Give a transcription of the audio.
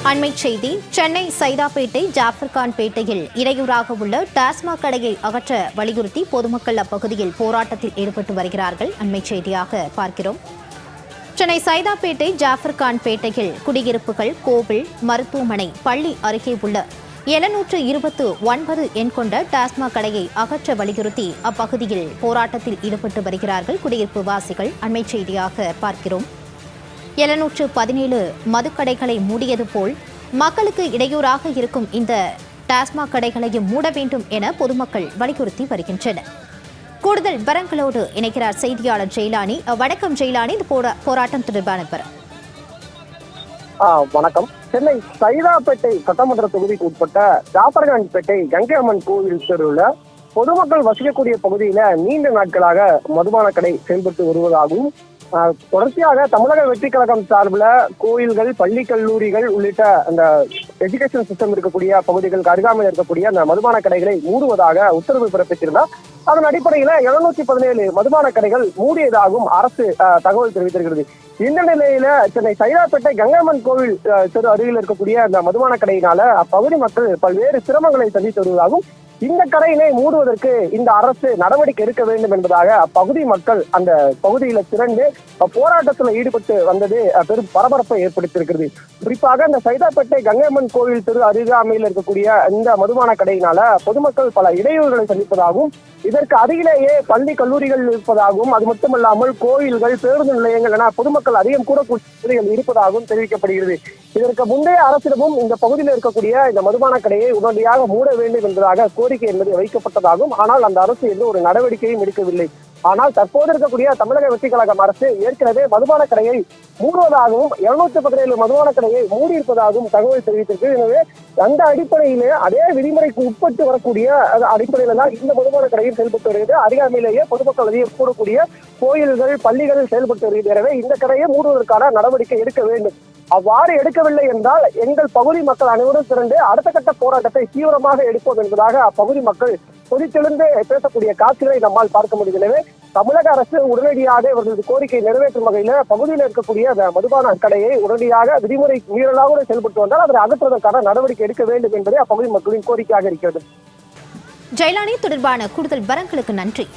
அண்மை செய்தி. சென்னை சைதாப்பேட்டை ஜாஃபர்கான் பேட்டையில் இடையூறாக உள்ள டாஸ்மாக் கடையை அகற்ற வலியுறுத்தி பொதுமக்கள் அப்பகுதியில் போராட்டத்தில் ஈடுபட்டு வருகிறார்கள். அண்மை செய்தியாக பார்க்கிறோம். சென்னை சைதாப்பேட்டை ஜாஃபர்கான் பேட்டையில் குடியிருப்புகள், கோவில், மருத்துவமனை, பள்ளி அருகே உள்ள 729 எண் கொண்ட டாஸ்மாக் கடையை அகற்ற வலியுறுத்தி அப்பகுதியில் போராட்டத்தில் ஈடுபட்டு வருகிறார்கள் குடியிருப்பு வாசிகள். அண்மை செய்தியாக பார்க்கிறோம். 717 மதுக்கடைகளை மூடியது போல் மக்களுக்கு இடையூறாக இருக்கும் இந்த டாஸ்மாக் கடைகளையும் மூட வேண்டும் என பொதுமக்கள் வலியுறுத்தி வருகின்றனர். கூடுதல் விவரங்களோடு இணைக்கிறார் செய்தியாளர் ஜெயலானி. வணக்கம் ஜெயலானி, இந்த போராட்டம் தொடர்பான விவரம். வணக்கம். சென்னை சைதாப்பேட்டை சட்டமன்ற தொகுதிக்கு உட்பட்ட ஜாஃபர்கான் பேட்டை கங்கை அம்மன் கோவில் தெருவில் பொதுமக்கள் வசிக்கக்கூடிய பகுதியில நீண்ட நாட்களாக மதுபான கடை செயல்பட்டு வருவதாகவும் தொடர்ச்சியாக தமிழக வெற்றி கழகம் சார்பில் கோயில்கள், பள்ளி, கல்லூரிகள் உள்ளிட்ட அந்த எஜுகேஷன் சிஸ்டம் இருக்கக்கூடிய பகுதிகளுக்கு அருகாமையில் இருக்கக்கூடிய அந்த மதுபான கடைகளை மூடுவதாக உத்தரவு பிறப்பித்திருந்தார். அதன் அடிப்படையில 717 மதுபான கடைகள் மூடியதாகவும் அரசு தகவல் தெரிவித்திருக்கிறது. இந்த நிலையில சென்னை சைதாப்பேட்டை கங்கையம்மன் கோவில் தெரு அருகில் இருக்கக்கூடிய அந்த மதுபான கடையினால அப்பகுதி மக்கள் பல்வேறு சிரமங்களை சந்தித்து வருவதாகவும் இந்த கடையினை மூடுவதற்கு இந்த அரசு நடவடிக்கை எடுக்க வேண்டும் என்பதாக அப்பகுதி மக்கள் அந்த பகுதியில திரண்டு போராட்டத்தில் ஈடுபட்டு வந்தது பெரும் பரபரப்பை ஏற்படுத்தியிருக்கிறது. குறிப்பாக இந்த சைதாப்பேட்டை கங்கையம்மன் கோவில் தெரு அருகாமையில் இருக்கக்கூடிய இந்த மதுபான கடையினால பொதுமக்கள் பல இடையூறுகளை சந்திப்பதாகவும் இதற்கு அருகிலேயே பள்ளி, கல்லூரிகள் இருப்பதாகவும் அது மட்டுமல்லாமல் கோயில்கள், பேருந்து நிலையங்கள் என பொதுமக்கள் அதிகம் கூடக்கூடிய இருப்பதாகவும் தெரிவிக்கப்படுகிறது. இதற்கு முந்தைய அரசிடமும் இந்த பகுதியில் இருக்கக்கூடிய இந்த மதுபான கடையை உடனடியாக மூட வேண்டும் என்பதாக கோரிக்கை என்பது வைக்கப்பட்டதாகவும், ஆனால் அந்த அரசு எந்த ஒரு நடவடிக்கையும் எடுக்கவில்லை. ஆனால் தற்போது இருக்கக்கூடிய தமிழக வெற்றி கழகம் அரசு ஏற்கனவே மதுபான கடையை மூடுவதாகவும் 717 மதுபான கடையை மூடியிருப்பதாகவும் தகவல் தெரிவித்திருக்கு. எனவே அந்த அடிப்படையிலே அதே விதிமுறைக்கு உட்பட்டு வரக்கூடிய அடிப்படையில தான் இந்த மதுபான கடையில் செயல்பட்டு வருகிறது. அருகாமையிலேயே பொதுமக்கள் அதிகம் கூடக்கூடிய கோயில்கள், பள்ளிகள் செயல்பட்டு வருகிறது. எனவே இந்த கடையை மூடுவதற்கான நடவடிக்கை எடுக்க வேண்டும். அவ்வாறு எடுக்கவில்லை என்றால் எங்கள் பகுதி மக்கள் அனைவரும் திரண்டு அடுத்த கட்ட போராட்டத்தை தீவிரமாக எடுப்போம் என்பதாக அப்பகுதி மக்கள் கொதித்தெழுந்து பேசக்கூடிய காட்சிகளை நம்மால் பார்க்க முடியும். எனவே தமிழக அரசு உடனடியாக இவர்களது கோரிக்கை நிறைவேற்றும் வகையில பகுதியில் இருக்கக்கூடிய அந்த மதுபான கடையை உடனடியாக விதிமுறை மீறலாக செயல்பட்டு வந்தால் அதை அகற்றுவதற்கான நடவடிக்கை எடுக்க வேண்டும் என்பதே அப்பகுதி மக்களின் கோரிக்கையாக இருக்கிறது. ஜெயலானி, தொடர்பான கூடுதல் விவரங்களுக்கு நன்றி.